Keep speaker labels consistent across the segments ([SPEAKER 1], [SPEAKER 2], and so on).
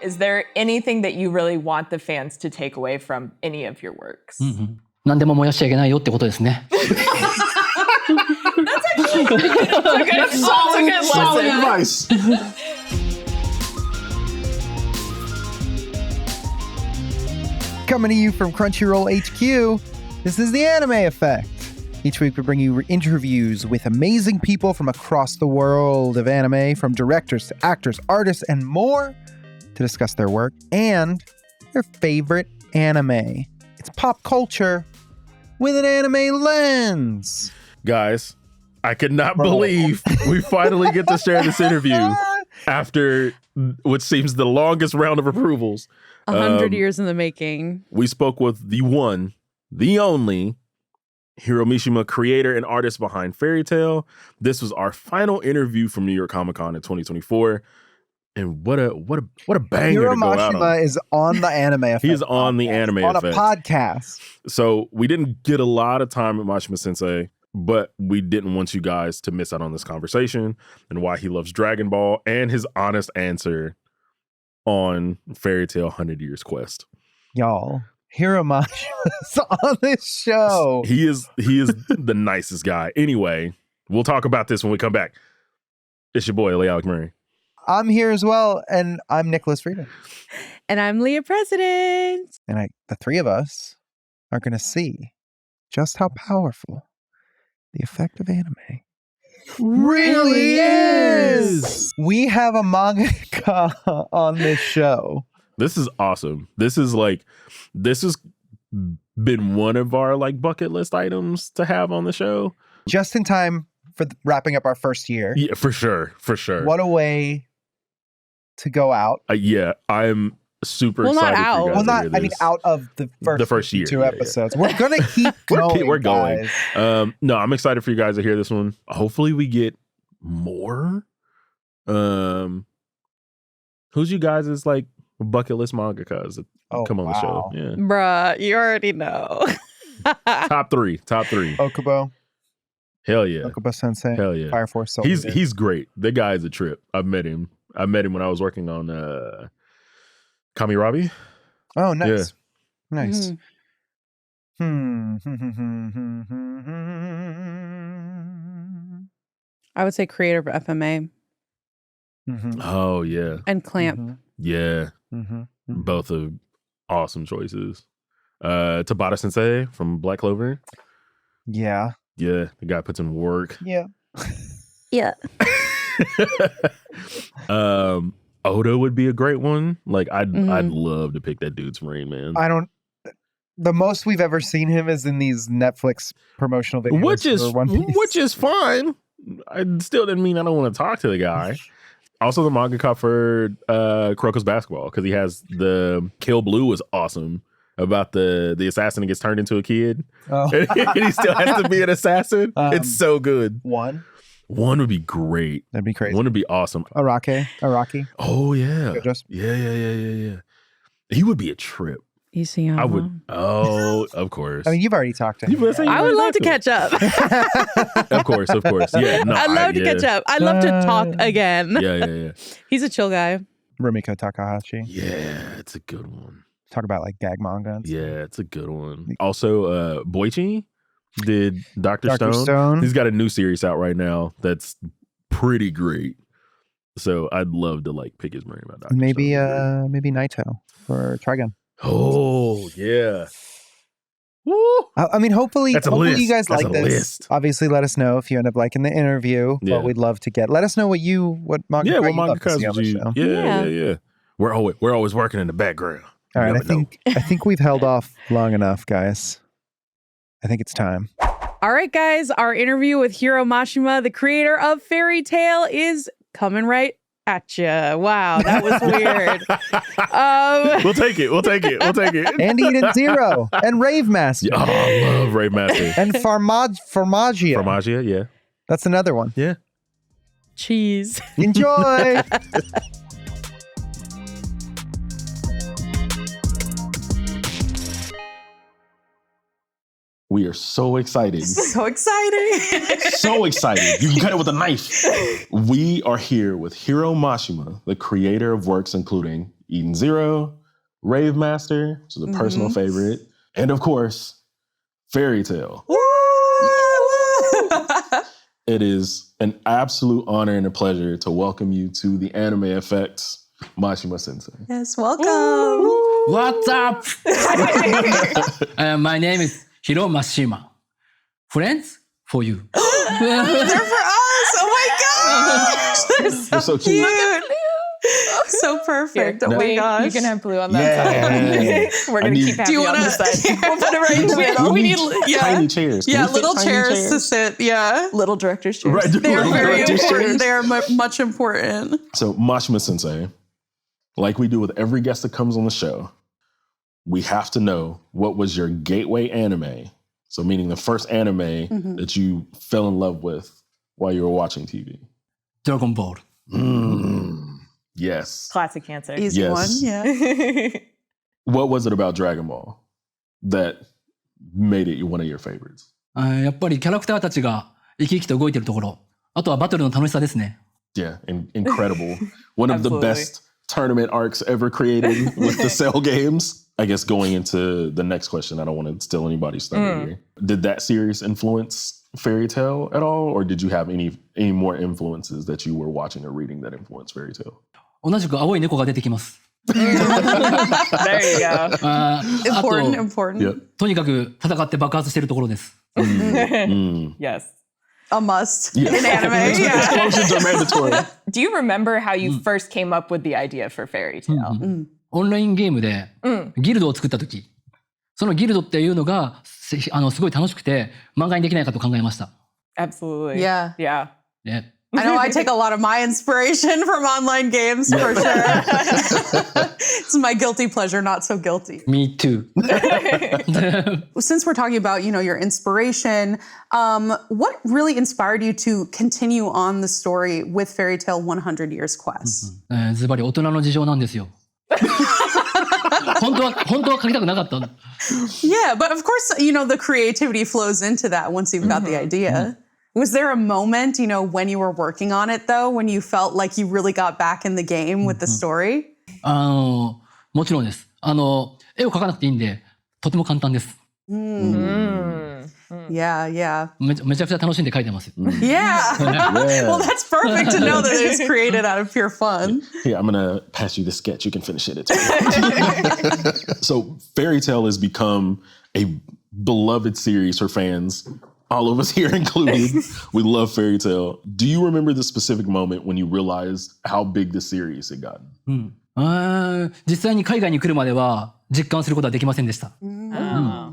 [SPEAKER 1] Is there anything that you really want the fans to take away from any of your works?
[SPEAKER 2] 何でも燃やしちゃいけないよってことですね。
[SPEAKER 1] That's a good
[SPEAKER 3] Solid
[SPEAKER 1] lesson.
[SPEAKER 3] advice.
[SPEAKER 4] Coming to you from Crunchyroll HQ, this is the Anime Effect. Each week we bring you interviews with amazing people from across the world of anime, from directors to actors, artists, and more, to discuss their work and their favorite anime. It's pop culture with an anime lens.
[SPEAKER 3] Guys, I could not believe we finally get to share this interview after what seems the longest round of approvals.
[SPEAKER 5] 100 years in the making.
[SPEAKER 3] We spoke with the one, the only, Hiro Mashima, creator and artist behind Fairy Tail. This was our final interview from New York Comic Con in 2024. And what a banger
[SPEAKER 4] Hiro
[SPEAKER 3] to go out
[SPEAKER 4] Mashima
[SPEAKER 3] on.
[SPEAKER 4] is on the Anime Effect.
[SPEAKER 3] He is on the Anime
[SPEAKER 4] on
[SPEAKER 3] Effect.
[SPEAKER 4] a podcast.
[SPEAKER 3] So we didn't get a lot of time with Mashima Sensei, but we didn't want you guys to miss out on this conversation and why he loves Dragon Ball and his honest answer on Fairy Tail 100 Years Quest.
[SPEAKER 4] Y'all, Hiro Mashima is on this show.
[SPEAKER 3] He is the nicest guy. Anyway, we'll talk about this when we come back. It's your boy, LeAlec Murray.
[SPEAKER 4] I'm here as well, and I'm Nicholas Friedman.
[SPEAKER 5] And I'm Leah President.
[SPEAKER 4] And the three of us are going to see just how powerful the effect of anime really is. We have a mangaka on this show.
[SPEAKER 3] This is awesome. This has been one of our bucket list items to have on the show.
[SPEAKER 4] Just in time for wrapping up our first year.
[SPEAKER 3] Yeah, for sure.
[SPEAKER 4] What a way to go out.
[SPEAKER 3] Yeah, I'm super excited.
[SPEAKER 5] Not out.
[SPEAKER 3] For you guys to hear this.
[SPEAKER 4] Out of the first
[SPEAKER 3] year,
[SPEAKER 4] 2 episodes. We're gonna keep going.
[SPEAKER 3] We're going.
[SPEAKER 4] Guys.
[SPEAKER 3] No, I'm excited for you guys to hear this one. Hopefully, we get more. Who's you guys' bucket list mangakas that come on the show? Yeah,
[SPEAKER 5] Bruh, you already know.
[SPEAKER 3] top three.
[SPEAKER 4] Okubo.
[SPEAKER 3] Hell yeah.
[SPEAKER 4] Okubo Sensei.
[SPEAKER 3] Hell yeah.
[SPEAKER 4] Fire Force.
[SPEAKER 3] He's great. The guy is a trip. I've met him. I met him when I was working on Kamirabi.
[SPEAKER 4] Oh, nice. Yeah. Nice.
[SPEAKER 5] I would say creator of FMA.
[SPEAKER 3] Oh, yeah.
[SPEAKER 5] And Clamp.
[SPEAKER 3] Yeah. Both are awesome choices. Tabata Sensei from Black Clover.
[SPEAKER 4] Yeah.
[SPEAKER 3] Yeah. The guy puts in work.
[SPEAKER 4] Yeah.
[SPEAKER 5] Yeah.
[SPEAKER 3] Oda would be a great one. I'd love to pick that dude's brain, man.
[SPEAKER 4] The most we've ever seen him is in these Netflix promotional videos.
[SPEAKER 3] Which is fine. I still didn't mean I don't want to talk to the guy. Also, the mangaka for Kuroko's Basketball, because he has the Kill Blue is awesome about the assassin that gets turned into a kid.
[SPEAKER 4] Oh.
[SPEAKER 3] And he still has to be an assassin. It's so good.
[SPEAKER 4] One
[SPEAKER 3] would be great.
[SPEAKER 4] That'd be crazy.
[SPEAKER 3] One would be awesome.
[SPEAKER 4] Araki.
[SPEAKER 3] Oh, yeah.
[SPEAKER 4] Just...
[SPEAKER 3] Yeah. He would be a trip.
[SPEAKER 5] Isayama.
[SPEAKER 3] I would. Oh, of course.
[SPEAKER 4] I mean, you've already talked to him.
[SPEAKER 5] I would love to catch up.
[SPEAKER 3] Of course. Yeah. No,
[SPEAKER 5] I'd love to catch up. I'd love to talk again.
[SPEAKER 3] Yeah.
[SPEAKER 5] He's a chill guy.
[SPEAKER 4] Rumiko Takahashi.
[SPEAKER 3] Yeah, it's a good one.
[SPEAKER 4] Talk about gag manga.
[SPEAKER 3] Yeah, it's a good one. Also, Boichi did Dr. Stone. He's got a new series out right now that's pretty great. So I'd love to pick his brain about Dr.
[SPEAKER 4] Maybe
[SPEAKER 3] Stone.
[SPEAKER 4] maybe Naito for Trigun.
[SPEAKER 3] Oh yeah. Woo.
[SPEAKER 4] I mean, hopefully you guys
[SPEAKER 3] That's
[SPEAKER 4] like this.
[SPEAKER 3] List.
[SPEAKER 4] Obviously, let us know if you end up liking the interview.
[SPEAKER 3] Yeah.
[SPEAKER 4] But we'd love to let us know what manga
[SPEAKER 3] Yeah, what
[SPEAKER 4] you love to
[SPEAKER 3] mangakas
[SPEAKER 4] see on the show.
[SPEAKER 3] Yeah. We're always working in the background.
[SPEAKER 4] All right, I think we've held off long enough, guys. I think it's time.
[SPEAKER 5] All right, guys, our interview with Hiro Mashima, the creator of Fairy Tail, is coming right at you. Wow, that was weird.
[SPEAKER 3] We'll take it.
[SPEAKER 4] And Eden Zero and Rave Master.
[SPEAKER 3] Oh, I love Rave Master.
[SPEAKER 4] And Formagia.
[SPEAKER 3] Formagia, yeah.
[SPEAKER 4] That's another one.
[SPEAKER 3] Yeah.
[SPEAKER 5] Cheese.
[SPEAKER 4] Enjoy.
[SPEAKER 3] We are so excited.
[SPEAKER 1] So exciting.
[SPEAKER 3] So excited. You can cut it with a knife. We are here with Hiro Mashima, the creator of works including Eden Zero, Rave Master, which is a personal favorite, and of course, Fairy Tail. It is an absolute honor and a pleasure to welcome you to the Anime Effects, Mashima Sensei.
[SPEAKER 6] Yes, welcome.
[SPEAKER 2] What's up? My name is Hiro Mashima. Friends for you.
[SPEAKER 6] They're for us. Oh my gosh.
[SPEAKER 3] They're so cute.
[SPEAKER 6] So perfect.
[SPEAKER 1] Here,
[SPEAKER 6] oh my
[SPEAKER 1] you
[SPEAKER 6] gosh.
[SPEAKER 1] can have blue on that side. We're going to keep happy on this side. We'll put it right in the middle.
[SPEAKER 6] We need
[SPEAKER 3] tiny chairs. Can
[SPEAKER 6] Yeah,
[SPEAKER 3] we fit
[SPEAKER 6] little
[SPEAKER 3] tiny
[SPEAKER 6] chairs to sit. Yeah.
[SPEAKER 1] Little director's chairs.
[SPEAKER 3] Right,
[SPEAKER 6] They're
[SPEAKER 3] little
[SPEAKER 6] very
[SPEAKER 3] director's
[SPEAKER 6] important.
[SPEAKER 3] chairs.
[SPEAKER 6] They are much important.
[SPEAKER 3] So, Mashima Sensei, like we do with every guest that comes on the show, we have to know what was your gateway anime. So, meaning the first anime that you fell in love with while you were watching TV.
[SPEAKER 2] Dragon Ball.
[SPEAKER 3] Yes.
[SPEAKER 1] Classic answer.
[SPEAKER 6] Easy
[SPEAKER 3] Yes.
[SPEAKER 6] one. Yeah.
[SPEAKER 3] What was it about Dragon Ball that made it one of your favorites?
[SPEAKER 2] やっぱりキャラクターたちが生き生きと動いてるところ。あとはバトルの楽しさですね。
[SPEAKER 3] Yeah, incredible. One of the
[SPEAKER 1] Absolutely.
[SPEAKER 3] best tournament arcs ever created with the Cell games. I guess going into the next question, I don't want to steal anybody's thunder here. Did that series influence Fairy Tail at all? Or did you have any more influences that you were watching or reading that influenced Fairy Tail?
[SPEAKER 2] 同じく青い猫が出てきます。
[SPEAKER 1] There you go.
[SPEAKER 2] あ
[SPEAKER 6] Important,
[SPEAKER 2] と、
[SPEAKER 6] important.
[SPEAKER 3] Yep.
[SPEAKER 2] とにかく戦って爆発してるところです。
[SPEAKER 1] Yes.
[SPEAKER 6] A must
[SPEAKER 3] Yes.
[SPEAKER 6] in anime. Yeah.
[SPEAKER 3] Explosions are mandatory.
[SPEAKER 1] Do you remember how you first came up with the idea for Fairy Tail?
[SPEAKER 2] オンラインゲームでギルドを作った時、そのギルドっていうのがすごい楽しくて漫画にできないかと考えました。
[SPEAKER 1] Absolutely.
[SPEAKER 6] Yeah.
[SPEAKER 1] Yeah.
[SPEAKER 2] ね
[SPEAKER 6] I know I take a lot of my inspiration from online games for sure. It's my guilty pleasure, not so guilty.
[SPEAKER 2] Me too.
[SPEAKER 6] Since we're talking about, your inspiration, what really inspired you to continue on the story with Fairy Tail 100 Years Quest?
[SPEAKER 2] ズバリ大人の事情なんですよ。本当は書きたくなかった。
[SPEAKER 6] Yeah, but of course, the creativity flows into that once you've got the idea. Was there a moment, when you were working on it, though, when you felt like you really got back in the game with the story?
[SPEAKER 2] もちろんです。絵を描かなくていいんで、とても簡単です。
[SPEAKER 6] Yeah, yeah.
[SPEAKER 2] めちゃくちゃ楽しんで描いてます。
[SPEAKER 6] Yeah. Well, that's perfect to know that it was created out of pure fun.
[SPEAKER 3] Here, I'm going to pass you the sketch. You can finish it. It's fine. So Fairy Tail has become a beloved series for fans. All of us here included. We love Fairy Tail. Do you remember the specific moment when you realized how big the series had gotten?
[SPEAKER 2] 実際に海外に来るまでは実感することはできませんでした。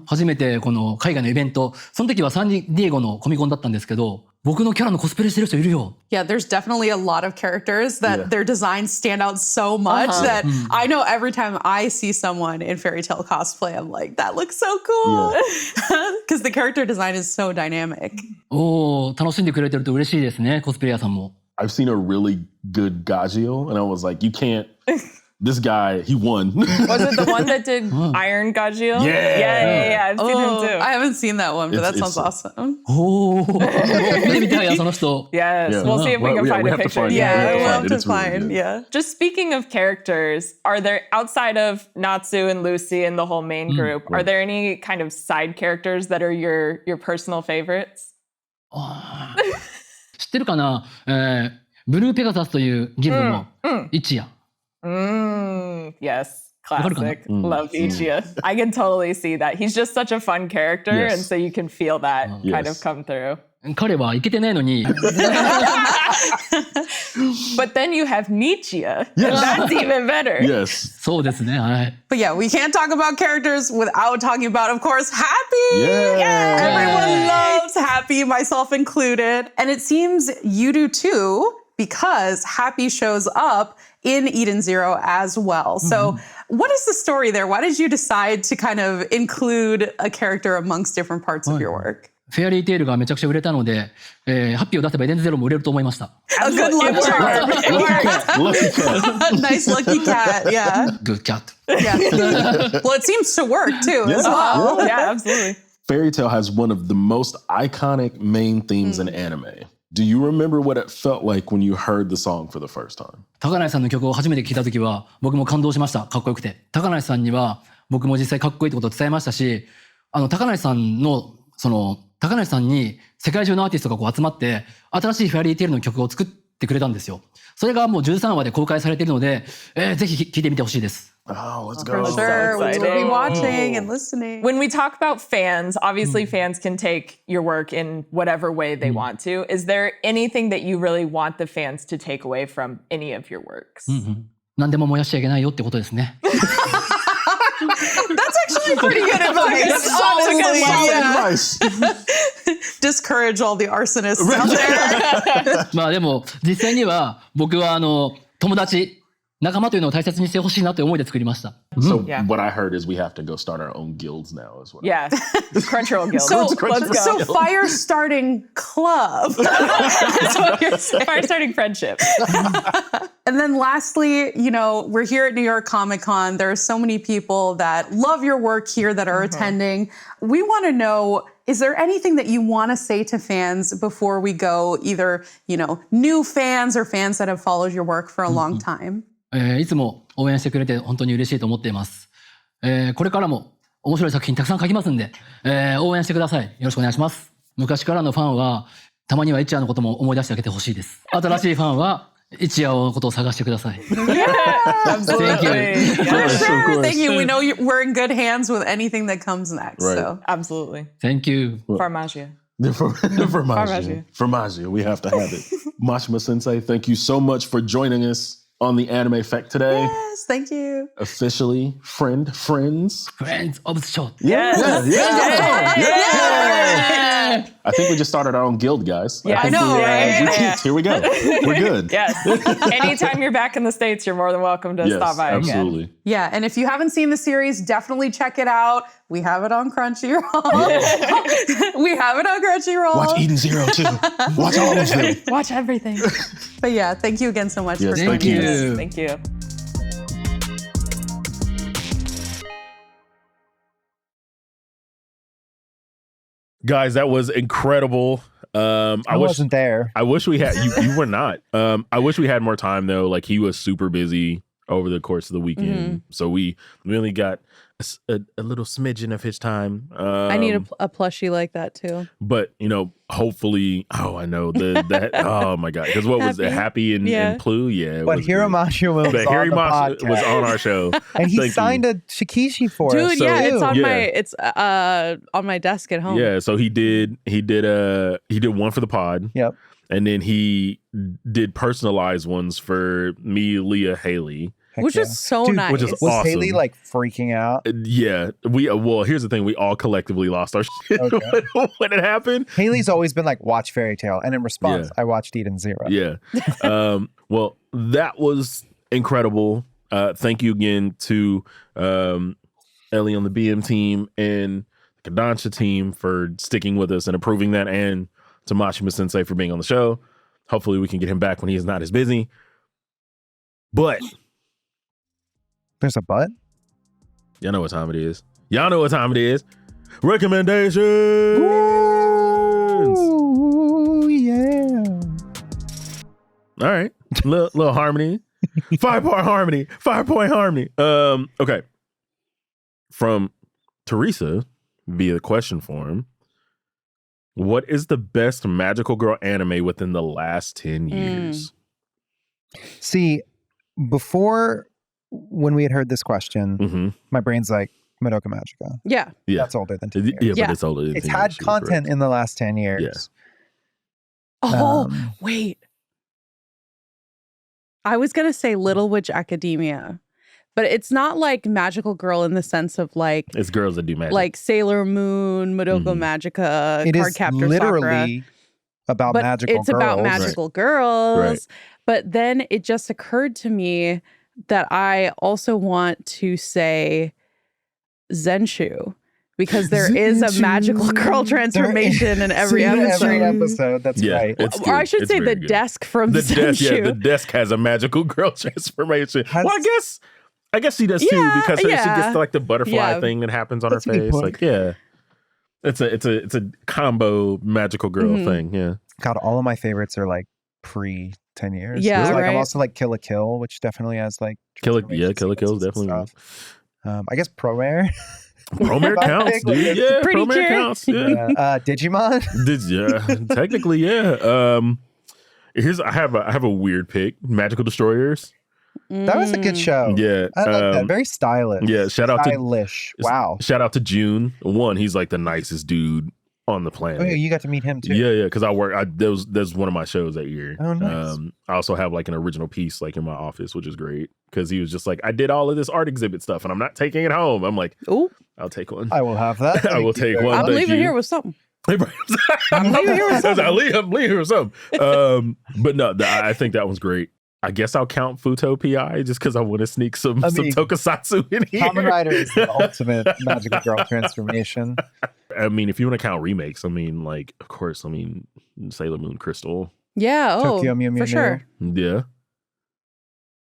[SPEAKER 2] 初めてこの海外のイベント、その時はサンディエゴのコミコンだったんですけど、僕のキャラのコスプレしてる人いるよ。
[SPEAKER 6] Yeah, there's definitely a lot of characters that their designs stand out so much that I know every time I see someone in Fairy Tail cosplay, I'm like, that looks so cool. Because the character design is so dynamic.
[SPEAKER 2] 楽しんでくれてると嬉しいですね、コスプレイヤーさんも。
[SPEAKER 3] I've seen a really good Gagio, and I was like, you can't. This guy, he won.
[SPEAKER 1] Was it the one that did Iron Gajil?
[SPEAKER 3] Yeah.
[SPEAKER 1] Yeah. I've seen him too.
[SPEAKER 6] I haven't seen that one, but
[SPEAKER 3] It's-
[SPEAKER 6] that sounds
[SPEAKER 3] it's-
[SPEAKER 6] awesome.
[SPEAKER 2] 見てみたいや、その人。
[SPEAKER 1] Yes.
[SPEAKER 3] Yeah.
[SPEAKER 1] We'll see if we can
[SPEAKER 3] Yeah,
[SPEAKER 1] find
[SPEAKER 3] we
[SPEAKER 1] a
[SPEAKER 3] have to
[SPEAKER 1] picture.
[SPEAKER 3] find it.
[SPEAKER 6] Yeah,
[SPEAKER 3] Yeah,
[SPEAKER 6] I
[SPEAKER 3] find
[SPEAKER 6] love
[SPEAKER 3] it.
[SPEAKER 6] to
[SPEAKER 3] It's really
[SPEAKER 6] find.
[SPEAKER 3] good.
[SPEAKER 6] Yeah.
[SPEAKER 1] Just speaking of characters, are there, outside of Natsu and Lucy and the whole main group, are there any kind of side characters that are your personal favorites?
[SPEAKER 2] 知ってるかな、ブルーペガサスというギルドの一夜。
[SPEAKER 1] Yes. Classic. Love Ichiya. I can totally see that. He's just such a fun character,
[SPEAKER 3] Yes.
[SPEAKER 1] and so you can feel that kind of
[SPEAKER 3] Yes.
[SPEAKER 1] come through.
[SPEAKER 2] 彼はイケてないのに、
[SPEAKER 1] But then you have Nichia. And that's even better.
[SPEAKER 3] Yes.
[SPEAKER 2] そうですね、はい。
[SPEAKER 6] But yeah, we can't talk about characters without talking about, of course, Happy.
[SPEAKER 3] Yeah.
[SPEAKER 6] Everyone loves Happy, myself included. And it seems you do too, because Happy shows up in Eden Zero as well. So what is the story there? Why did you decide to kind of include a character amongst different parts of your work?
[SPEAKER 2] フェアリーテールがめちゃくちゃ売れたので、ハッピーを出せばエデンズゼロも売れると思いました。
[SPEAKER 6] A good luck charm.
[SPEAKER 3] Lucky cat.
[SPEAKER 6] Nice lucky cat. Yeah.
[SPEAKER 2] Good cat.
[SPEAKER 6] Yeah. Well, it seems to work too as well.
[SPEAKER 1] Yeah, absolutely.
[SPEAKER 3] Fairy Tail has one of the most iconic main themes in anime. Do you remember what it felt like when you heard the song for the first time?
[SPEAKER 2] 高梨さんの曲を初めて聴いた時は僕も感動しました。かっこよくて。高梨さんには僕も実際かっこいいってことを伝えましたし、高梨さんに世界中のアーティストがこう集まって新しいフェアリーテールの曲を作ってくれたんですよ。それがもう13話で公開されているので、ぜひ聴いてみてほしいです。
[SPEAKER 3] Oh, let's
[SPEAKER 6] For
[SPEAKER 3] go.
[SPEAKER 6] sure.
[SPEAKER 1] So
[SPEAKER 6] We will be
[SPEAKER 1] exciting.
[SPEAKER 6] watching and listening.
[SPEAKER 1] When we talk about fans, obviously fans can take your work in whatever way they want to. Is there anything that you really want the fans to take away from any of your works?
[SPEAKER 2] 何でも燃やしちゃいけないよってことですね。
[SPEAKER 6] That's actually pretty good advice. Honestly, yeah. Discourage all the arsonists out there.
[SPEAKER 2] まあでも実際には僕は友達仲間というのを大切にしてほしいなという思いで作りました。
[SPEAKER 3] So
[SPEAKER 1] Yeah.
[SPEAKER 3] what I heard is we have to go start our own guilds now as well.
[SPEAKER 1] Yeah. Crunchyroll Guild.
[SPEAKER 6] So,
[SPEAKER 1] Let's go.
[SPEAKER 6] so fire starting club. That's what you're saying.
[SPEAKER 1] Fire starting friendship.
[SPEAKER 6] And then lastly, you know, we're here at New York Comic Con. There are so many people that love your work here that are attending. We want to know, is there anything that you want to say to fans before we go, either, you know, new fans or fans that have followed your work for a long time?
[SPEAKER 2] いつも応援してくれて本当に嬉しいと思っています。これからも面白い作品たくさん書きますんで、応援してください。よろしくお願いします。昔からのファンはたまには一夜のことも思い出してあげてほしいです。新しいファンは一夜のことを探してください。
[SPEAKER 1] Absolutely.
[SPEAKER 2] Thank you.
[SPEAKER 6] For
[SPEAKER 3] Of
[SPEAKER 6] sure.
[SPEAKER 3] course.
[SPEAKER 6] Thank you. We know we're in good hands with anything that comes next.
[SPEAKER 3] Right.
[SPEAKER 6] So.
[SPEAKER 1] Absolutely.
[SPEAKER 2] Thank you.
[SPEAKER 1] Farmagia.
[SPEAKER 3] Formaggio. We have to have it. Mashima Sensei, thank you so much for joining us on the Anime Effect today.
[SPEAKER 6] Yes, thank you.
[SPEAKER 3] Officially friends.
[SPEAKER 2] Friends of the show.
[SPEAKER 3] Yeah. I think we just started our own guild, guys.
[SPEAKER 1] Yeah,
[SPEAKER 6] I know, right?
[SPEAKER 3] Here we go. We're good.
[SPEAKER 1] Yes. Anytime you're back in the States, you're more than welcome to stop by
[SPEAKER 3] absolutely.
[SPEAKER 1] again.
[SPEAKER 6] Yeah, and if you haven't seen the series, definitely check it out. We have it on Crunchyroll. We have it on Crunchyroll.
[SPEAKER 3] Watch Eden Zero too. Watch all of them.
[SPEAKER 1] Watch everything.
[SPEAKER 6] But yeah, thank you again so much
[SPEAKER 3] Yes,
[SPEAKER 6] for
[SPEAKER 3] thank
[SPEAKER 6] joining
[SPEAKER 3] you.
[SPEAKER 6] us.
[SPEAKER 1] Thank you.
[SPEAKER 3] Guys, that was incredible.
[SPEAKER 4] I wasn't there.
[SPEAKER 3] I wish we had you were not. I wish we had more time though. Like he was super busy over the course of the weekend. So we only got a little smidgen of his time.
[SPEAKER 5] I need a plushie like that too.
[SPEAKER 3] But you know, hopefully, I know that. Oh my god! Because what was it? Happy and Plu? Yeah.
[SPEAKER 4] But Hiro Mashima was
[SPEAKER 3] But
[SPEAKER 4] on
[SPEAKER 3] Hiro
[SPEAKER 4] the
[SPEAKER 3] Mashima
[SPEAKER 4] podcast.
[SPEAKER 3] was on our show,
[SPEAKER 4] and he
[SPEAKER 3] Thank
[SPEAKER 4] signed
[SPEAKER 3] you.
[SPEAKER 4] a Shikishi for
[SPEAKER 5] Dude,
[SPEAKER 4] us.
[SPEAKER 5] yeah,
[SPEAKER 3] So-
[SPEAKER 5] it's on
[SPEAKER 3] Yeah.
[SPEAKER 5] on my desk at home.
[SPEAKER 3] Yeah, so he did one for the pod.
[SPEAKER 4] Yep.
[SPEAKER 3] And then he did personalized ones for me, Leah, Haley.
[SPEAKER 4] Heck
[SPEAKER 5] Which
[SPEAKER 4] yeah.
[SPEAKER 5] is so
[SPEAKER 4] Dude,
[SPEAKER 5] nice.
[SPEAKER 3] which is
[SPEAKER 4] Was
[SPEAKER 3] awesome.
[SPEAKER 4] Haley like freaking out?
[SPEAKER 3] Yeah, well, here's the thing: we all collectively lost our shit
[SPEAKER 4] Okay.
[SPEAKER 3] when it happened.
[SPEAKER 4] Haley's always been like, watch Fairy Tale. And in response, I watched Eden Zero.
[SPEAKER 3] Yeah. Well, that was incredible. Thank you again to Ellie on the BM team and the Kadansha team for sticking with us and approving that, and to Mashima Sensei for being on the show. Hopefully we can get him back when he's not as busy. But
[SPEAKER 4] There's a but?
[SPEAKER 3] y'all know what time it is. Recommendations.
[SPEAKER 4] Ooh, yeah.
[SPEAKER 3] All right. Little harmony. 5-part harmony. 5-point harmony. Okay. From Teresa via the question form. What is the best magical girl anime within the last 10 years?
[SPEAKER 4] See, before when we had heard this question, my brain's like, Madoka Magica.
[SPEAKER 5] Yeah.
[SPEAKER 3] Yeah.
[SPEAKER 4] That's older than 10 years.
[SPEAKER 3] Yeah,
[SPEAKER 5] Yeah.
[SPEAKER 3] but it's older than
[SPEAKER 4] It's
[SPEAKER 3] 10
[SPEAKER 4] had
[SPEAKER 3] years, you're
[SPEAKER 4] content
[SPEAKER 3] correct.
[SPEAKER 4] in the last 10 years.
[SPEAKER 5] Oh,
[SPEAKER 4] Um,
[SPEAKER 5] wait. I was going to say Little Witch Academia, but it's not like magical girl in the sense of like
[SPEAKER 3] It's girls that do magic.
[SPEAKER 5] like Sailor Moon, Madoka
[SPEAKER 3] Mhm.
[SPEAKER 5] Magica,
[SPEAKER 4] It is
[SPEAKER 5] Cardcaptor
[SPEAKER 4] literally
[SPEAKER 5] Sakura.
[SPEAKER 4] about
[SPEAKER 5] But
[SPEAKER 4] magical
[SPEAKER 5] it's
[SPEAKER 4] girls.
[SPEAKER 5] about magical girls.
[SPEAKER 3] Right.
[SPEAKER 5] But then it just occurred to me that I also want to say Zenshu, because there is a magical girl transformation in every episode.
[SPEAKER 4] Every episode, that's
[SPEAKER 3] Yeah,
[SPEAKER 4] right.
[SPEAKER 3] it's
[SPEAKER 5] Or
[SPEAKER 3] good.
[SPEAKER 5] I should
[SPEAKER 3] It's
[SPEAKER 5] say the
[SPEAKER 3] very good.
[SPEAKER 5] desk from
[SPEAKER 3] The
[SPEAKER 5] Zenshu.
[SPEAKER 3] desk has a magical girl transformation.
[SPEAKER 4] Has-
[SPEAKER 3] Well, I guess she does too,
[SPEAKER 5] Yeah,
[SPEAKER 3] because she
[SPEAKER 5] yeah.
[SPEAKER 3] gets like the butterfly
[SPEAKER 5] Yeah.
[SPEAKER 3] thing that happens on
[SPEAKER 4] That's a
[SPEAKER 3] her
[SPEAKER 4] good
[SPEAKER 3] face.
[SPEAKER 4] point.
[SPEAKER 3] Like, yeah. It's a combo magical girl thing. Yeah.
[SPEAKER 4] God, all of my favorites are like pre 10 years.
[SPEAKER 5] Yeah,
[SPEAKER 4] So, like, I'm
[SPEAKER 5] right.
[SPEAKER 4] also like Kill la Kill, which definitely has like
[SPEAKER 3] Kill la
[SPEAKER 4] transformation
[SPEAKER 3] Kill is
[SPEAKER 4] sequences and
[SPEAKER 3] definitely.
[SPEAKER 4] stuff. I guess Promare.
[SPEAKER 3] Promare counts, dude. Yeah,
[SPEAKER 5] Pretty
[SPEAKER 3] Promare
[SPEAKER 5] cute.
[SPEAKER 3] counts. Yeah.
[SPEAKER 4] Digimon.
[SPEAKER 3] Technically, yeah. I have a weird pick. Magical Destroyers.
[SPEAKER 4] That was a good show.
[SPEAKER 3] Yeah.
[SPEAKER 4] I like that. Very stylish.
[SPEAKER 3] Yeah,
[SPEAKER 4] stylish. Wow.
[SPEAKER 3] Shout out to June. One, he's like the nicest dude on the planet.
[SPEAKER 4] Oh, yeah, you got to meet him too.
[SPEAKER 3] Yeah, because there's one of my shows that year.
[SPEAKER 4] Oh, nice.
[SPEAKER 3] I also have like an original piece like in my office, which is great because he was just like, I did all of this art exhibit stuff and I'm not taking it home. I'm like,
[SPEAKER 5] Ooh.
[SPEAKER 3] I'll take one.
[SPEAKER 4] I will have that.
[SPEAKER 3] I will take one.
[SPEAKER 5] I'm
[SPEAKER 3] Thank
[SPEAKER 5] leaving
[SPEAKER 3] you.
[SPEAKER 5] here with something.
[SPEAKER 3] I'm leaving here with something. But no, I think that was great. I guess I'll count Futo PI just because I want to sneak some tokusatsu in here.
[SPEAKER 4] Kamen Rider is the ultimate magical girl transformation.
[SPEAKER 3] I mean, if you want to count remakes, I mean, like, of course, I mean, Sailor Moon Crystal.
[SPEAKER 5] Yeah,
[SPEAKER 4] Tokyo Mew Mew
[SPEAKER 5] for sure.
[SPEAKER 3] Yeah.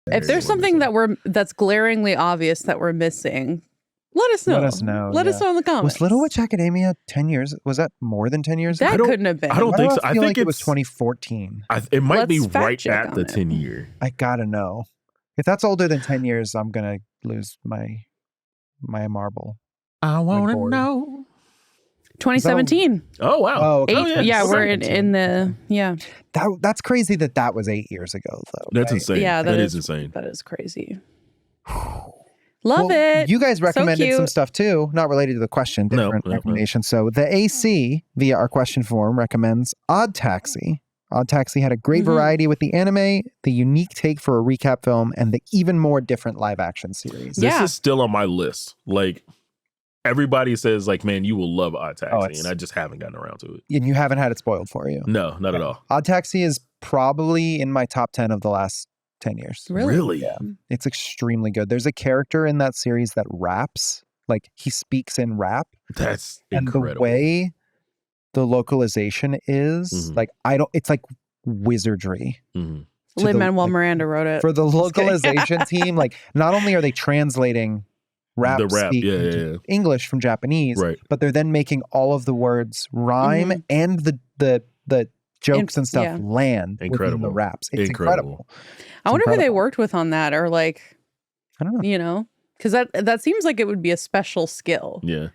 [SPEAKER 5] If there's something that's glaringly obvious that we're missing, let us know.
[SPEAKER 4] Let us know.
[SPEAKER 5] Let us know in the comments.
[SPEAKER 4] Was Little Witch Academia 10 years? Was that more than 10 years
[SPEAKER 5] That
[SPEAKER 4] ago?
[SPEAKER 5] couldn't have been.
[SPEAKER 3] I don't think so.
[SPEAKER 4] I
[SPEAKER 3] I
[SPEAKER 4] feel
[SPEAKER 3] think
[SPEAKER 4] like it was 2014.
[SPEAKER 3] It might be
[SPEAKER 5] Let's fact
[SPEAKER 3] right
[SPEAKER 5] check
[SPEAKER 3] at
[SPEAKER 5] on
[SPEAKER 3] the
[SPEAKER 5] it.
[SPEAKER 3] 10 year.
[SPEAKER 4] I gotta know. If that's older than 10 years, I'm gonna lose my marble.
[SPEAKER 3] I
[SPEAKER 4] want to
[SPEAKER 3] know.
[SPEAKER 5] 2017.
[SPEAKER 3] Oh, wow.
[SPEAKER 4] Oh, okay.
[SPEAKER 5] We're in the,
[SPEAKER 4] That's crazy that was 8 years ago, though.
[SPEAKER 3] That's
[SPEAKER 4] right?
[SPEAKER 3] insane.
[SPEAKER 5] Yeah,
[SPEAKER 3] that is insane.
[SPEAKER 5] That is crazy. Love
[SPEAKER 4] Well,
[SPEAKER 5] it.
[SPEAKER 4] You guys recommended
[SPEAKER 5] cute.
[SPEAKER 4] some stuff too, not related to the question, different
[SPEAKER 3] No.
[SPEAKER 4] recommendation. So the AC, via our question form, recommends Odd Taxi. Odd Taxi had a great variety with the anime, the unique take for a recap film, and the even more different live action series.
[SPEAKER 3] This is still on my list. Like, everybody says, like, man, you will love Odd Taxi, and I just haven't gotten around to it.
[SPEAKER 4] And you haven't had it spoiled for you.
[SPEAKER 3] No, not at all.
[SPEAKER 4] Odd Taxi is probably in my top 10 of the last 10 years.
[SPEAKER 3] Really?
[SPEAKER 4] Yeah. It's extremely good. There's a character in that series that raps, like he speaks in rap.
[SPEAKER 3] That's
[SPEAKER 4] and
[SPEAKER 3] incredible.
[SPEAKER 4] the way the localization is, like, it's like wizardry.
[SPEAKER 3] Mm-hmm.
[SPEAKER 5] Lin-Manuel Miranda wrote it.
[SPEAKER 4] For the localization team, like, not only are they translating rap speak into English from Japanese, but they're then making all of the words rhyme and the jokes and stuff land within the raps. It's incredible.
[SPEAKER 5] I wonder who they worked with on that, or like,
[SPEAKER 4] I don't know.
[SPEAKER 5] You know, because that seems like it would be a special skill.
[SPEAKER 3] Yeah,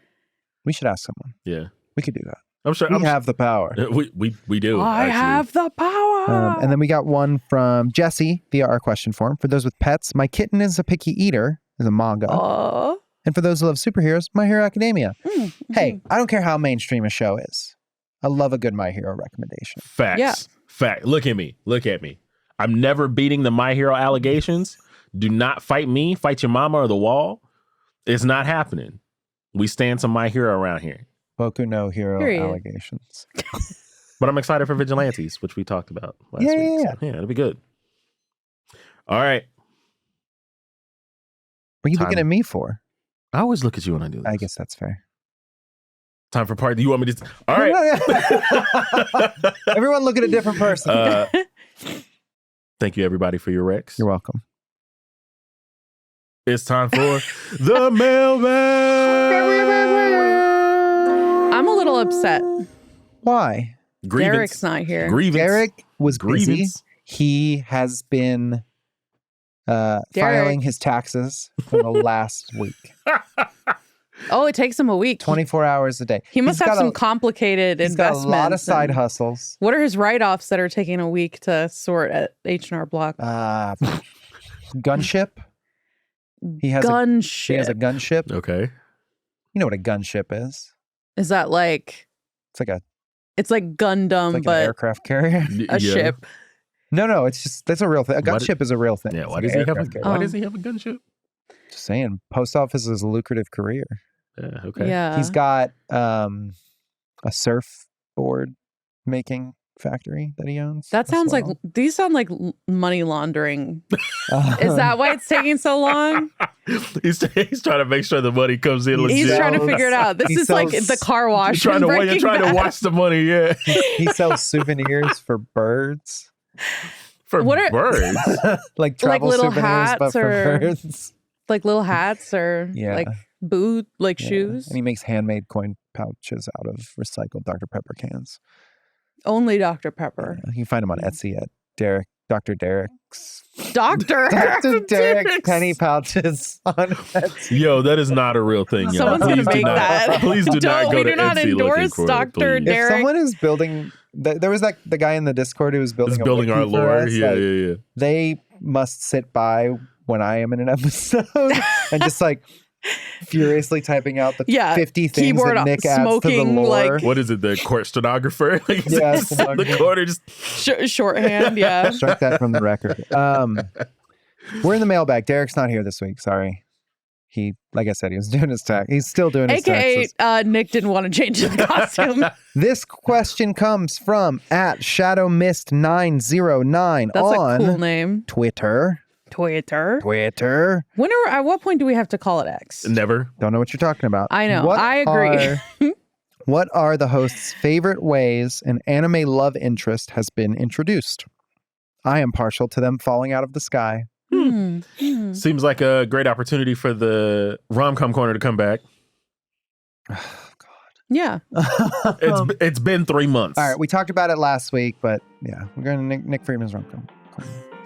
[SPEAKER 4] we should ask someone.
[SPEAKER 3] Yeah,
[SPEAKER 4] we could do that.
[SPEAKER 3] I'm sure
[SPEAKER 4] we have the power.
[SPEAKER 3] We do.
[SPEAKER 5] I have the power.
[SPEAKER 4] And then we got one from Jesse via our question form. For those with pets, My Kitten is a Picky Eater is a manga.
[SPEAKER 5] Aww.
[SPEAKER 4] And for those who love superheroes, My Hero Academia. Hey, I don't care how mainstream a show is. I love a good My Hero recommendation.
[SPEAKER 3] Facts.
[SPEAKER 5] Yeah.
[SPEAKER 3] Fact. Look at me. I'm never beating the My Hero allegations. Do not fight me. Fight your mama or the wall. It's not happening. We stand some My Hero around here.
[SPEAKER 4] Boku no Hero allegations.
[SPEAKER 3] But I'm excited for Vigilantes, which we talked about last week.
[SPEAKER 4] Yeah.
[SPEAKER 3] So, it'll be good. All right.
[SPEAKER 4] What are you looking at me for?
[SPEAKER 3] I always look at you when I do this.
[SPEAKER 4] I guess that's fair.
[SPEAKER 3] Time for part. Do you want me to? All right.
[SPEAKER 4] Everyone look at a different person.
[SPEAKER 3] Thank you, everybody, for your recs.
[SPEAKER 4] You're welcome.
[SPEAKER 3] It's time for the mailbag.
[SPEAKER 5] I'm a little upset.
[SPEAKER 4] Why?
[SPEAKER 3] Grievance.
[SPEAKER 5] Derek's not here.
[SPEAKER 3] Grievance.
[SPEAKER 4] Derek was busy.
[SPEAKER 3] Grievance.
[SPEAKER 4] He has been filing his taxes for the last week.
[SPEAKER 5] Oh, it takes him a week.
[SPEAKER 4] 24 hours a day.
[SPEAKER 5] He must have some complicated investments.
[SPEAKER 4] He's got a lot of side hustles.
[SPEAKER 5] What are his write-offs that are taking a week to sort at H&R Block?
[SPEAKER 4] Gunship. He has
[SPEAKER 5] gunship.
[SPEAKER 4] He has a gunship.
[SPEAKER 3] Okay.
[SPEAKER 4] You know what a gunship is?
[SPEAKER 5] Is that like?
[SPEAKER 4] It's like
[SPEAKER 5] Gundam,
[SPEAKER 4] like
[SPEAKER 5] but
[SPEAKER 4] an aircraft carrier.
[SPEAKER 5] A ship.
[SPEAKER 4] No, that's a real thing. A gunship is a real thing.
[SPEAKER 3] Yeah.
[SPEAKER 4] It's
[SPEAKER 3] Why
[SPEAKER 4] like
[SPEAKER 3] does he have
[SPEAKER 4] aircraft carrier.
[SPEAKER 3] Why does he have a gunship?
[SPEAKER 4] Just saying, post office is a lucrative career.
[SPEAKER 3] Yeah. Okay.
[SPEAKER 5] Yeah.
[SPEAKER 4] He's got a surfboard making factory that he owns.
[SPEAKER 5] That sounds like these sound like money laundering. Is that why it's taking so long?
[SPEAKER 3] He's trying to make sure the money comes in legit.
[SPEAKER 5] He's trying to figure it out. This is like the car wash.
[SPEAKER 3] You're trying to watch the money. Yeah.
[SPEAKER 4] He sells souvenirs for birds.
[SPEAKER 3] For birds,
[SPEAKER 4] like travel
[SPEAKER 5] little
[SPEAKER 4] souvenirs,
[SPEAKER 5] hats
[SPEAKER 4] but for
[SPEAKER 5] or
[SPEAKER 4] birds.
[SPEAKER 5] like little hats or like boot, like shoes.
[SPEAKER 4] And he makes handmade coin pouches out of recycled Dr. Pepper cans.
[SPEAKER 5] Only Dr. Pepper.
[SPEAKER 4] You can find him on Etsy at Dr. Derek's.
[SPEAKER 5] Dr.
[SPEAKER 4] Derek's penny pouches on Etsy.
[SPEAKER 3] Yo, that is not a real thing. Yo.
[SPEAKER 5] Someone's going to make that.
[SPEAKER 3] Please do not go
[SPEAKER 5] We
[SPEAKER 3] to
[SPEAKER 5] do not
[SPEAKER 3] Etsy
[SPEAKER 5] endorse
[SPEAKER 3] looking for it,
[SPEAKER 5] Dr.
[SPEAKER 3] please.
[SPEAKER 5] Derek.
[SPEAKER 4] If someone is building, there was the guy in the Discord who was building
[SPEAKER 3] our
[SPEAKER 4] wiki for
[SPEAKER 3] lore.
[SPEAKER 4] us,
[SPEAKER 3] Yeah.
[SPEAKER 4] They must sit by when I am in an episode and just like furiously typing out the 50 things
[SPEAKER 5] keyboard
[SPEAKER 4] that Nick adds to the
[SPEAKER 5] smoking,
[SPEAKER 4] lore.
[SPEAKER 5] like-
[SPEAKER 3] What is it? The court stenographer? Like,
[SPEAKER 4] Yeah,
[SPEAKER 3] just in the corner, just
[SPEAKER 5] Shorthand, yeah.
[SPEAKER 4] Strike that from the record. We're in the mailbag. Derek's not here this week. Sorry. He, like I said, he was doing his tax. He's still doing his
[SPEAKER 5] AKA,
[SPEAKER 4] taxes.
[SPEAKER 5] Nick didn't want to change his costume.
[SPEAKER 4] This question comes from @ShadowMist909
[SPEAKER 5] That's
[SPEAKER 4] on
[SPEAKER 5] a cool name.
[SPEAKER 4] Twitter.
[SPEAKER 5] Twitter. At what point do we have to call it X?
[SPEAKER 3] never.
[SPEAKER 4] Don't know what you're talking about.
[SPEAKER 5] I know. I agree.
[SPEAKER 4] What are the host's favorite ways an anime love interest has been introduced? I am partial to them falling out of the sky.
[SPEAKER 3] Seems like a great opportunity for the rom-com corner to come back.
[SPEAKER 5] Yeah.
[SPEAKER 3] It's been 3 months.
[SPEAKER 4] All right, we talked about it last week, but yeah, we're going to Nick Friedman's rom-com.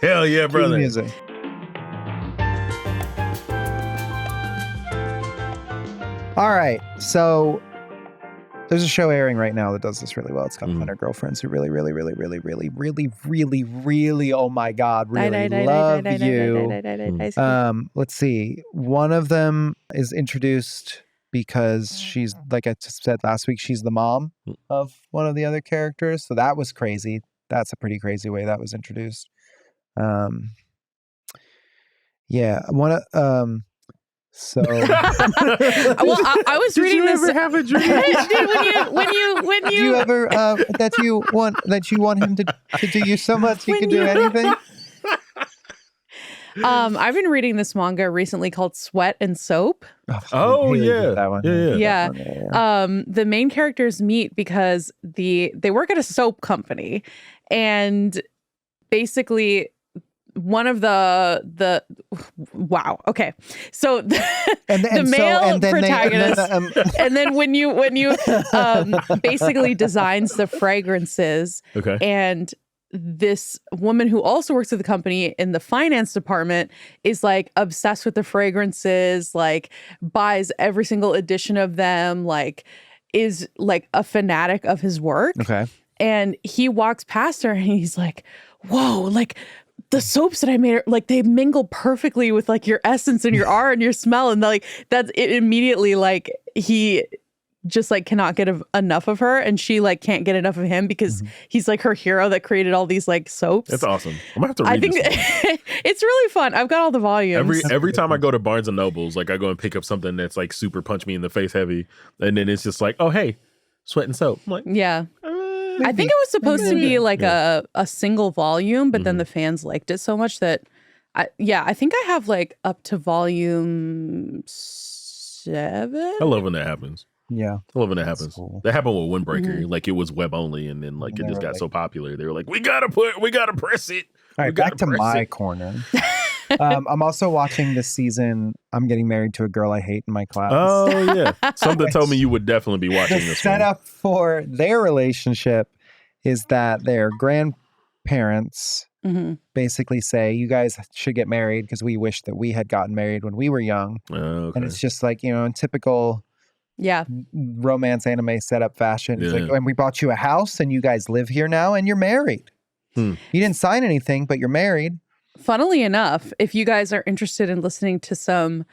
[SPEAKER 3] Hell yeah,
[SPEAKER 4] Cue the
[SPEAKER 3] brother.
[SPEAKER 4] music. All right, so there's a show airing right now that does this really well. It's called 100 Girlfriends Who really, oh my God, really love you. Let's see. One of them is introduced because she's, like I just said last week, she's the mom of one of the other characters. So that was crazy. That's a pretty crazy way that was introduced. Yeah, so
[SPEAKER 5] Well, I was reading this.
[SPEAKER 3] Have a dream?
[SPEAKER 5] when you
[SPEAKER 4] do you ever that you want him to do you so much he can do anything?
[SPEAKER 5] I've been reading this manga recently called Sweat and Soap.
[SPEAKER 3] Oh,
[SPEAKER 4] Haley
[SPEAKER 3] yeah.
[SPEAKER 4] did that one.
[SPEAKER 5] Yeah.
[SPEAKER 4] That one, yeah.
[SPEAKER 5] The main characters meet because they work at a soap company, and basically one of the wow, okay, so the male protagonist, and then when you basically designs the fragrances,
[SPEAKER 3] Okay.
[SPEAKER 5] and this woman who also works at the company in the finance department is like obsessed with the fragrances, like buys every single edition of them, like is like a fanatic of his work.
[SPEAKER 4] Okay.
[SPEAKER 5] And he walks past her and he's like, whoa, like the soaps that I made are like, they mingle perfectly with like your essence and your aura and your smell. And like, that's it immediately. Like he just like cannot get enough of her, and she like can't get enough of him because he's like her hero that created all these like soaps.
[SPEAKER 3] That's awesome. I'm gonna have to read
[SPEAKER 5] I think it's really fun. I've got all the volumes.
[SPEAKER 3] Every time I go to Barnes and Nobles, like I go and pick up something that's like super punch me in the face heavy, and then it's just like, oh hey, Sweat and Soap. I'm like,
[SPEAKER 5] yeah. I think it was supposed to be like a single volume, but then the fans liked it so much that I think I have like up to volume 7.
[SPEAKER 3] I love when that happens.
[SPEAKER 4] Yeah.
[SPEAKER 3] I love when that happens.
[SPEAKER 4] Cool.
[SPEAKER 3] That happened with Windbreaker. Like it was web only, and then like it just got so popular. They were like, we gotta press it.
[SPEAKER 4] All right, back to my corner. I'm also watching this season. I'm Getting Married to a Girl I Hate in my class.
[SPEAKER 3] Oh yeah, something told me you would definitely be watching
[SPEAKER 4] The
[SPEAKER 3] this one.
[SPEAKER 4] setup for their relationship is that their grandparents basically say, you guys should get married because we wish that we had gotten married when we were young.
[SPEAKER 3] Oh, okay.
[SPEAKER 4] And it's just like, in typical romance anime setup fashion. It's like, and we bought you a house and you guys live here now and you're married. You didn't sign anything, but you're married.
[SPEAKER 5] Funnily enough, if you guys are interested in listening to some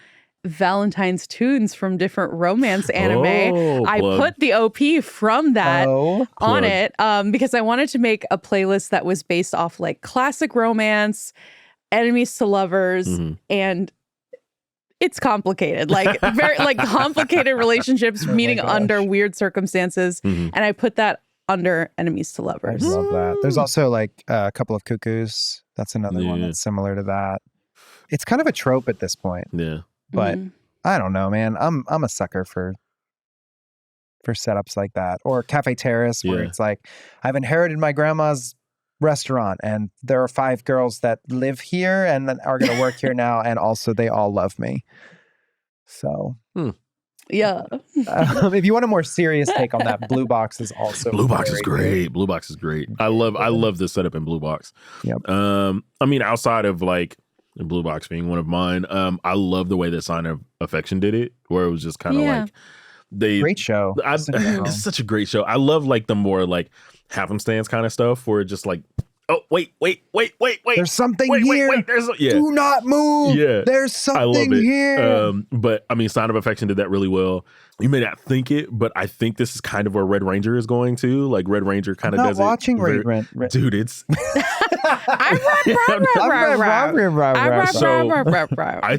[SPEAKER 5] Valentine's tunes from different romance anime, I put the OP from that on it because I wanted to make a playlist that was based off like classic romance, enemies to lovers, and it's complicated, like very like complicated relationships meeting under weird circumstances, and I put that under enemies to lovers.
[SPEAKER 4] I love that. There's also like a couple of cuckoos. That's another one that's similar to that. It's kind of a trope at this point.
[SPEAKER 3] Yeah.
[SPEAKER 4] But I don't know, man. I'm a sucker for setups like that. Or Cafe Terrace, where it's like, I've inherited my grandma's restaurant and there are 5 girls that live here and that are going to work here now, and also they all love me. So
[SPEAKER 5] Yeah.
[SPEAKER 4] If you want a more serious take on that, Blue Box is also
[SPEAKER 3] Blue Box is
[SPEAKER 4] very
[SPEAKER 3] great.
[SPEAKER 4] good.
[SPEAKER 3] Blue Box is great. I love this setup in Blue Box.
[SPEAKER 4] Yep.
[SPEAKER 3] I mean, outside of like Blue Box being one of mine, I love the way that Sign of Affection did it, where it was just kind of like
[SPEAKER 4] Great show.
[SPEAKER 3] It's such a great show. I love like the more like happenstance kind of stuff where it just like, oh wait.
[SPEAKER 4] There's something
[SPEAKER 3] wait,
[SPEAKER 4] here. Do not move.
[SPEAKER 3] Yeah.
[SPEAKER 4] There's
[SPEAKER 3] I love
[SPEAKER 4] something
[SPEAKER 3] it.
[SPEAKER 4] here.
[SPEAKER 3] But I mean, Sign of Affection did that really well. You may not think it, but I think this is kind of where Red Ranger is going to. Like Red Ranger kind of does
[SPEAKER 4] watching
[SPEAKER 3] it.
[SPEAKER 4] Red.
[SPEAKER 3] Dude, it's. I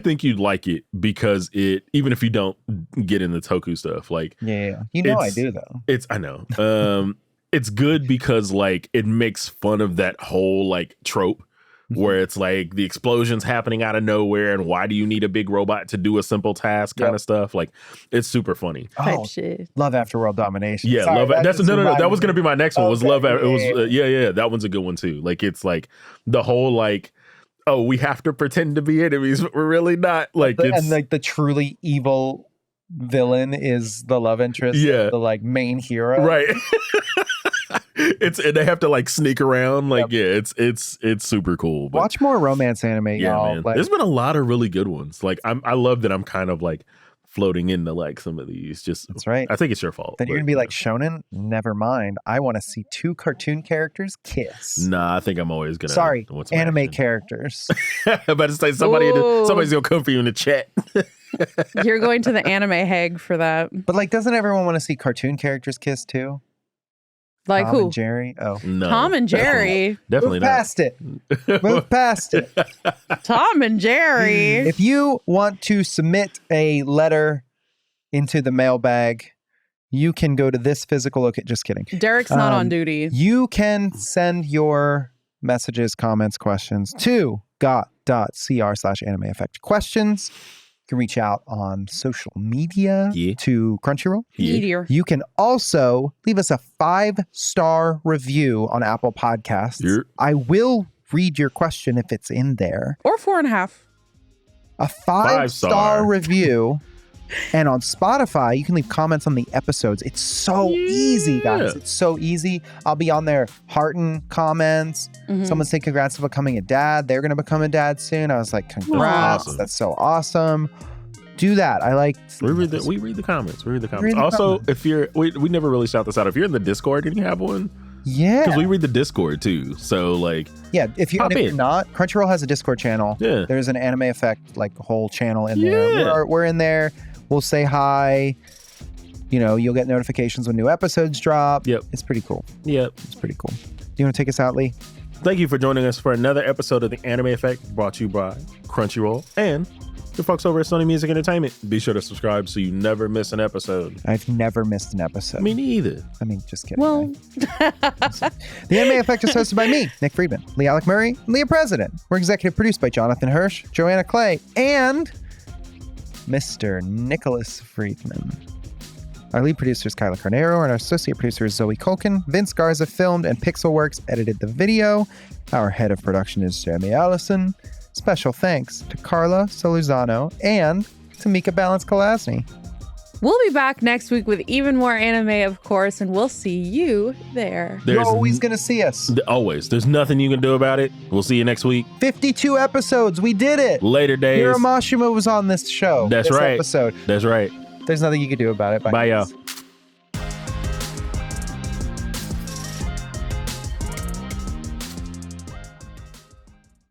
[SPEAKER 3] think you'd like it because even if you don't get in the Toku stuff, like
[SPEAKER 4] I do though.
[SPEAKER 3] I know. It's good because like it makes fun of that whole like trope where it's like the explosions happening out of nowhere and why do you need a big robot to do a simple task kind of stuff. Like it's super funny.
[SPEAKER 5] Type shit.
[SPEAKER 4] Love After World Domination.
[SPEAKER 3] Yeah,
[SPEAKER 4] Sorry,
[SPEAKER 3] Love. That's no. That was gonna be my next one. Was Love? It was that one's a good one too. Like it's like the whole like, oh, we have to pretend to be enemies, but we're really not. Like
[SPEAKER 4] and like the truly evil villain is the love interest.
[SPEAKER 3] Yeah,
[SPEAKER 4] the like main hero.
[SPEAKER 3] Right. And they have to like sneak around. Like it's super cool. But
[SPEAKER 4] watch more romance anime, y'all.
[SPEAKER 3] Man.
[SPEAKER 4] Like,
[SPEAKER 3] there's been a lot of really good ones. Like I love that I'm kind of like floating into like some of these. Just
[SPEAKER 4] that's right.
[SPEAKER 3] I think it's your fault.
[SPEAKER 4] Then you're gonna be like Shonen. Never mind. I want to see two cartoon characters kiss.
[SPEAKER 3] Nah, I think I'm always gonna.
[SPEAKER 4] Sorry, anime characters.
[SPEAKER 3] But it's like somebody's gonna come for you in the chat.
[SPEAKER 5] You're going to the anime hag for that.
[SPEAKER 4] But like, doesn't everyone want to see cartoon characters kiss too?
[SPEAKER 5] Like
[SPEAKER 4] Tom
[SPEAKER 5] who?
[SPEAKER 4] And Jerry. Oh,
[SPEAKER 3] no.
[SPEAKER 5] Tom and Jerry.
[SPEAKER 3] Definitely
[SPEAKER 4] Move past it. Move past it.
[SPEAKER 5] Tom and Jerry.
[SPEAKER 4] If you want to submit a letter into the mailbag, you can go to this physical location. Just kidding.
[SPEAKER 5] Derek's not on duty.
[SPEAKER 4] You can send your messages, comments, questions to got.cr/anime effect questions. You can reach out on social media to Crunchyroll.
[SPEAKER 5] Meteor.
[SPEAKER 4] You can also leave us a 5-star review on Apple Podcasts. I will read your question if it's in there.
[SPEAKER 5] Or 4.5.
[SPEAKER 4] A 5-star review. And on Spotify, you can leave comments on the episodes. It's so easy, guys. It's so easy. I'll be on there hearting comments. Someone saying congrats for becoming a dad. They're going to become a dad soon. I was like, congrats. Awesome. That's so awesome. Do that. I like.
[SPEAKER 3] We read the comments. Also, if you're, we never really shout this out. If you're in the Discord and you have one.
[SPEAKER 4] Yeah.
[SPEAKER 3] Because we read the Discord too. So like.
[SPEAKER 4] Yeah. If you're not, Crunchyroll has a Discord channel.
[SPEAKER 3] Yeah.
[SPEAKER 4] There's an Anime Effect like whole channel in there. We're in there. We'll say hi. You know, you'll get notifications when new episodes drop.
[SPEAKER 3] Yep.
[SPEAKER 4] It's pretty cool.
[SPEAKER 3] Yep.
[SPEAKER 4] It's pretty cool. Do you want to take us out, Lee?
[SPEAKER 3] Thank you for joining us for another episode of The Anime Effect, brought to you by Crunchyroll and the folks over at Sony Music Entertainment. Be sure to subscribe so you never miss an episode.
[SPEAKER 4] I've never missed an episode.
[SPEAKER 3] Me neither.
[SPEAKER 4] I mean, just kidding.
[SPEAKER 5] Well,
[SPEAKER 4] The Anime Effect is hosted by me, Nick Friedman, LeAlec Murray, and Leah President. We're executive produced by Jonathan Hirsch, Joanna Clay, and Mr. Nicholas Friedman. Our lead producer is Kyla Carnero, and our associate producer is Zoe Culkin. Vince Garza filmed, and Pixelworks edited the video. Our head of production is Jeremy Allison. Special thanks to Carla Solorzano and to Mika Balance-Kalasny.
[SPEAKER 5] We'll be back next week with even more anime, of course, and we'll see you there.
[SPEAKER 4] You're always going to see us.
[SPEAKER 3] Always. There's nothing you can do about it. We'll see you next week.
[SPEAKER 4] 52 episodes. We did it.
[SPEAKER 3] Later days.
[SPEAKER 4] Hiro Mashima was on this show.
[SPEAKER 3] That's
[SPEAKER 4] this
[SPEAKER 3] right.
[SPEAKER 4] Episode.
[SPEAKER 3] That's right.
[SPEAKER 4] There's nothing you can do about it.
[SPEAKER 3] Bye, y'all.